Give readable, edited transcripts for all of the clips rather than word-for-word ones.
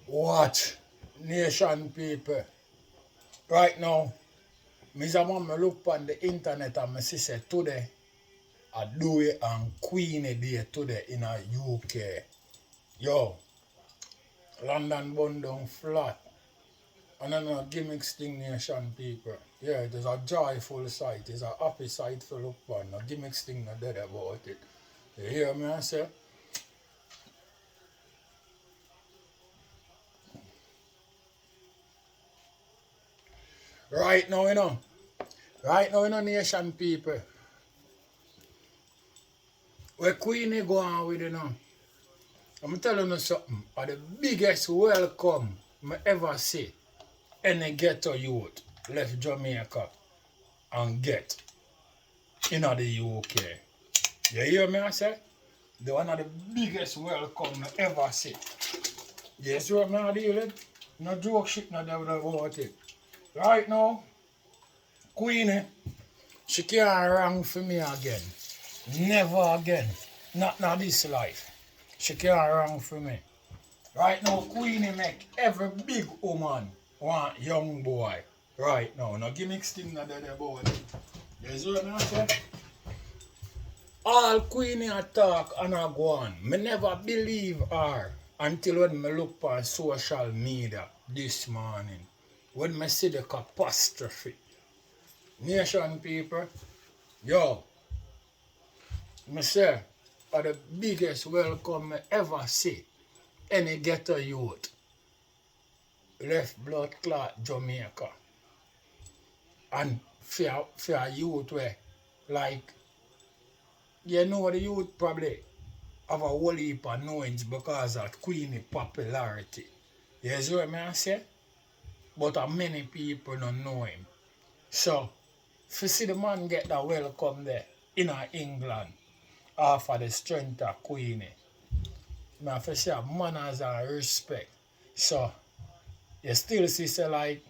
Watch, nation people. Right now, Mr. Mama look on the internet and I see say today, a Dewey and Queenie Day today in a UK. Yo, London bun down flat. And then a gimmicks thing nation people. Yeah, it is a joyful sight. It's a happy sight for look on. No gimmicks thing not dead about it. You hear me I say? Right now, nation people. Where Queenie go on with I'm telling you something. The biggest welcome I ever see any ghetto youth left Jamaica and get in the UK. You hear me I say? The one of the biggest welcome I ever see. Yes, what I deal with? No joke shit, no doubt about it. Right now, Queenie, she can't wrong for me again. Never again. Not in this life. She can't wrong for me. Right now, Queenie make every big woman want young boy. Right now. Now give me thing that about it. You see what I say? All Queenie talk and I go on. Me never believe her until when me look on social media this morning. When me see the catastrophe. Nation people, yo, me say, are the biggest welcome I ever see any ghetto youth left blood clot Jamaica. And for a youth where, like, you know the youth probably have a whole heap of knowings because of Queenie popularity. You see what I say? But many people don't know him. So, if you see the man get that welcome there in England, after the strength of Queenie, I have to say manners and respect. So, you still see say like,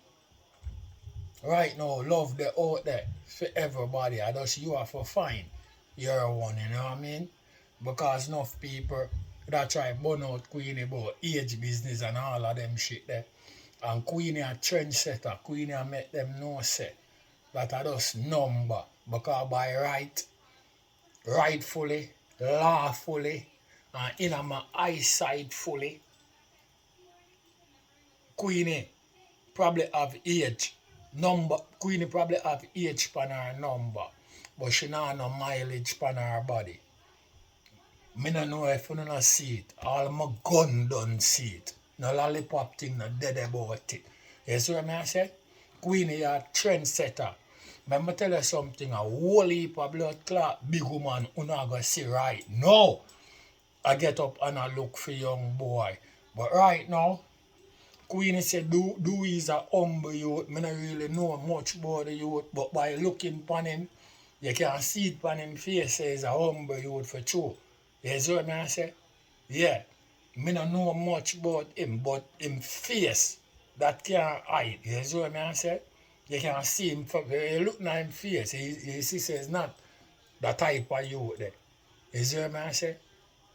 right now, love the out there for everybody. I just you have to find your one, you know what I mean? Because enough people that try burn out Queenie about age business and all of them shit there. And Queenie a trendsetter. Queenie a make them know say that I just number. Because by right, rightfully, lawfully, and in my eyesight fully, Queenie probably have age. Queenie probably have age pan her number. But she not no mileage pan her body. Me no know if you don't see it. All my gun don't see it. No lollipop thing no dead about it. You see what I say? Queenie a trendsetter. Let me tell you something, a whole heap of blood clot big woman who not gonna see right now. I get up and I look for young boy. But right now, Queenie said Dewey is a humble youth. I don't really know much about the youth, but by looking upon him, you can see it upon him face he's a humble youth for true. You see what I say? Yeah. I don't know much about him, but him face, that can't hide. You see what I say? You can see him, you look at him face, you see it's not the type of youth there. You see what I say?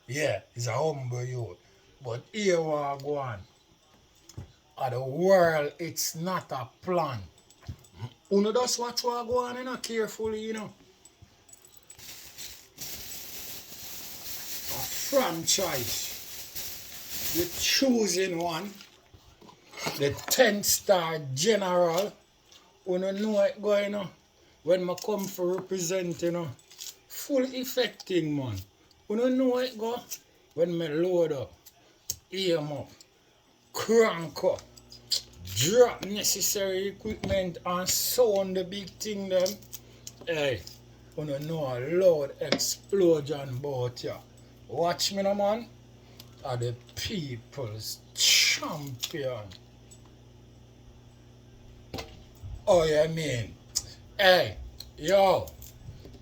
Yeah, he's a humble youth. But here we are going. At the world, it's not a plan. You know just watch what go on, you know, carefully, you know. A franchise. You're choosing one. The 10-star general. You know it going on. When I come for represent, you know. Full effecting, man. You know it go. When I load up. Aim up. Crank up. Drop necessary equipment and sound the big thing them. Hey, you know a loud explosion about ya. Watch me now, man. Are the people's champion. Oh, yeah, mean. Hey, yo.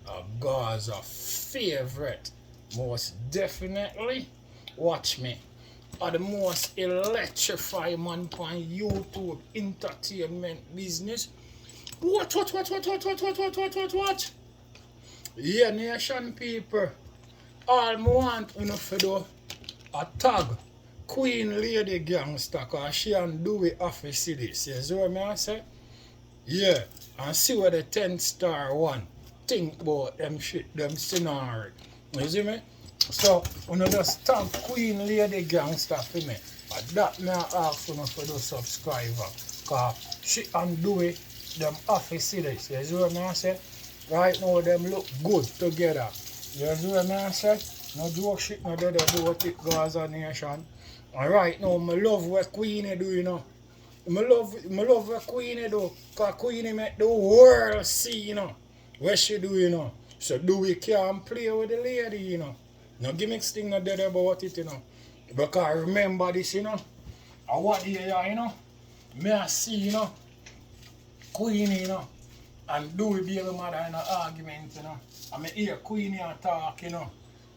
A Gaza favorite. Most definitely. Watch me. Are the most electrifying man on YouTube entertainment business. What? Yeah, nation people. All I want to do a tag Queen Lady Gangster, cause she and Dewey have to see this. You see what I say? Yeah. And see what the 10-star one think about them shit, them scenario. You see me? So, when you just thank Queen Lady Gangster for me. And that me I ask you for the subscriber. Cause she and Dewey, them have to see this. You see what I say? Right now, them look good together. You see what I say? No joke shit, no dead about it, Gaza Nation. And right now, I love what Queenie do, you know. I love what Queenie do. Because Queenie make the world see, you know, what she do, you know. So Dewey can't play with the lady, you know. No gimmicks thing not dead about it, you know. Because remember this, you know. And what you know. Me I see, you know, Queenie, you know. And Dewey baby mother in an argument, you know. And I hear Queenie talk, you know.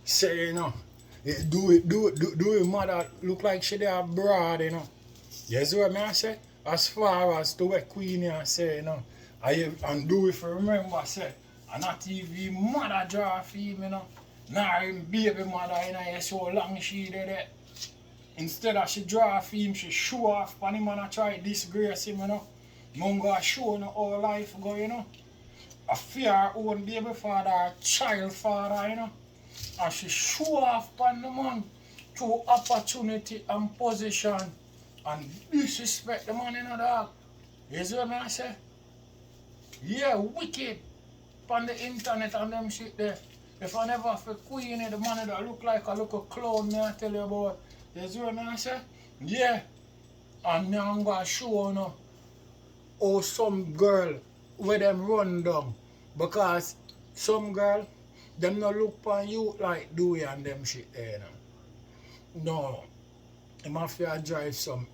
Say, you know, do mother look like she there abroad, you know. You see what I say? As far as to what Queenie say, you know. And do if you remember, say, and not even mother draw for him, you know. Nor him baby mother, you know, so long she did it. Instead of she draw for him, she show off on him and try disgrace him, you know. Mungo show you know, how life go, you know. A fear her own baby father, her child father, you know. And she show off on the man through opportunity and position and disrespect the man in the dog. You see what I say? Yeah, wicked on the internet and them shit there. If I never for Queenie, the man that look like a little clown, me I tell you about. You see what I say? Yeah. And me I'm gonna show you know, how some girl where them run down. Because some girl them not look on you like Dewey and them shit there, you know. No. Them have to drive some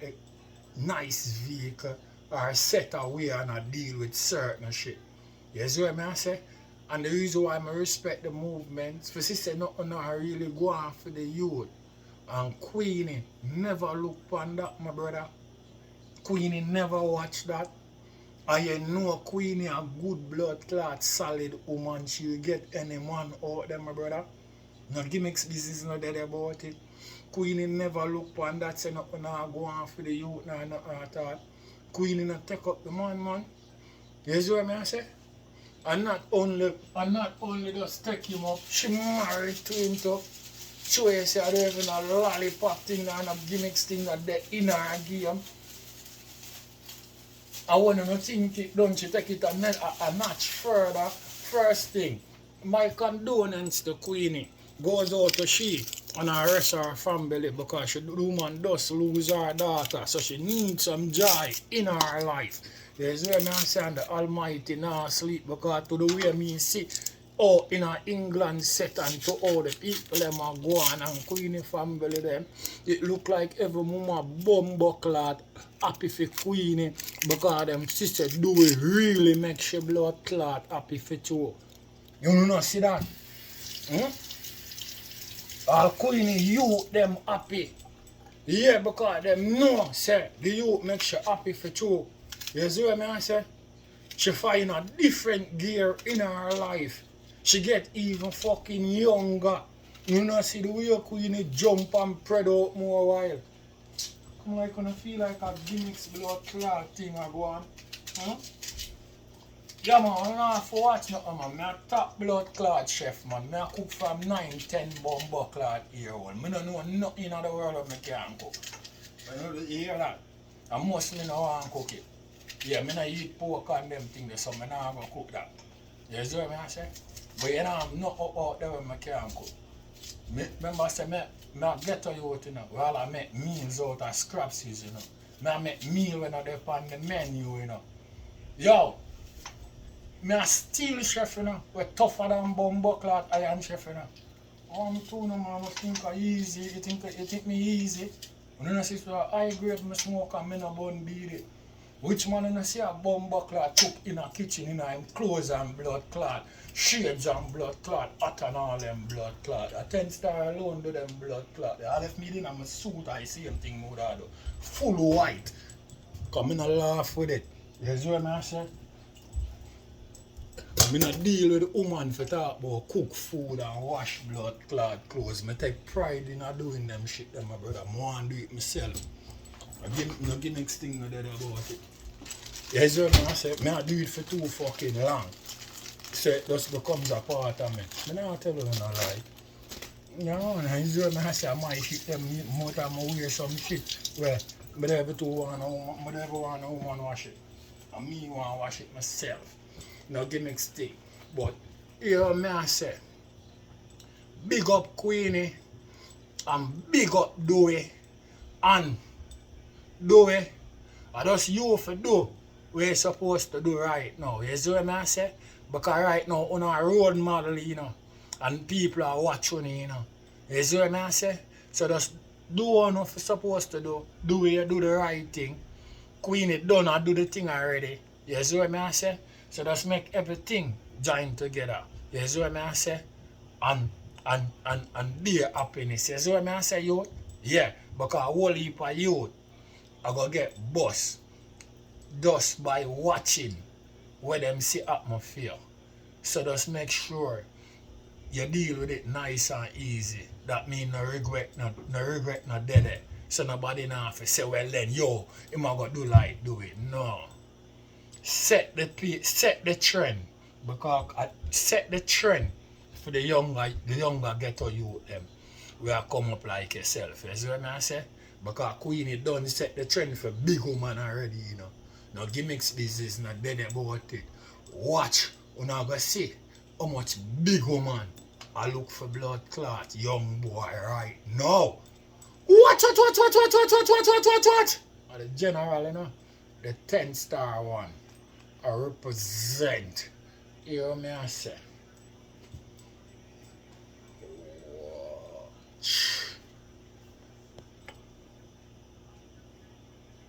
nice vehicle or set away and deal with certain shit. You see what I say? And the reason why I respect the movements, for she said nothing really go on for the youth. And Queenie never look on that, my brother. Queenie never watch that. And you know Queenie a good blood clot, solid woman. She'll get any man out there, my brother. No gimmicks business no dead about it. Queenie never look on that, say nothing go on for the youth, no nothing at all. Queenie not take up the man. You see what I say? And not only just take him up, she married to him too. Show you say I don't even a lollipop thing and a gimmicks thing that they in her game. I want to think it, don't you take it a notch further. First thing, my condolence to Queenie goes out to she and the rest of her family because the woman does lose her daughter, so she needs some joy in her life. You see what I'm saying? The Almighty now sleep because to the way me see oh in a England set and to all the people them are going and Queenie family them, it look like every woman bumbuckler happy for Queenie because them sister do it really make she blood clot happy for too. You know not see that? All Queenie youth them happy. Yeah, because them know say the youth make she happy for too. You see what I say? She find a different gear in her life. She get even fucking younger. You know see the way Queenie jump and spread out more while. Come like gonna feel like a gimmicks blood clot thing I go on. Yeah man, I don't have to watch nothing man. I'm a top blood clot chef man. I cook from 9-10 bumbo clot year old. I don't know nothing in the world of me can cook. You hear that? I must me no want to cook it. Yeah, I don't eat pork and them things so I not going to cook that. You see what I say? But you know, I'm not out there when I can cook. Remember I say, I get to you, you know, while I make meals out of scraps, you know. I make meal when I on the menu, you know. Yo, I steel chef, you know, we're tougher than bumbuckler iron chef, you know. I'm too, no man, I think I easy, you think me easy. When I see high grade me smoke and I no bun beat it. Which man you see a bumbuckler cook in a kitchen in him clothes and blood clot, shades and blood clot, hot and all them blood clot. A 10-star alone do them blood clot. I left me in my suit, I see same thing more do. Full white. Come in and laugh with it. You see what I say? Me not deal with the woman for talk about cook food and wash blood clot clothes. Me take pride in doing them shit, them, my brother. I want to do it myself. No gimmicks thing no dead about it. Yes, what I say, me I do it for too fucking long. So it just becomes a part of me. Me not tell you no lie. You know, and I say I might shit them more time I wear some shit where me never want a woman wash it. And me want to wash it myself. No gimmicks thing. But here me I say, big up Queenie and big up Dewey and Dewey. I just you for do what you're supposed to do right now. You see what I say? Because right now on a road model, you know, and people are watching you, you know. You see what I say? So just do what you're supposed to do. Do the right thing. Queenie done and do the thing already. You see what I say? So just make everything join together. You see what I say? And be happiness. You see what I say, youth? Yeah, because a whole heap of youth are going to get bust just by watching what them see atmosphere. So just make sure you deal with it nice and easy. That means no regret, no dead. So nobody now have to say, well then, yo, him a go do like do it. No. Set the trend. Because set the trend for the younger ghetto youth them. We are come up like yourself. You see what I say? Because Queenie done set the trend for big woman already, you know. No gimmicks business, not dead about it. Watch, you're not going to see how much big woman I look for blood clot young boy right now. What? The general, you know, the 10-star one, I represent. You know what I say?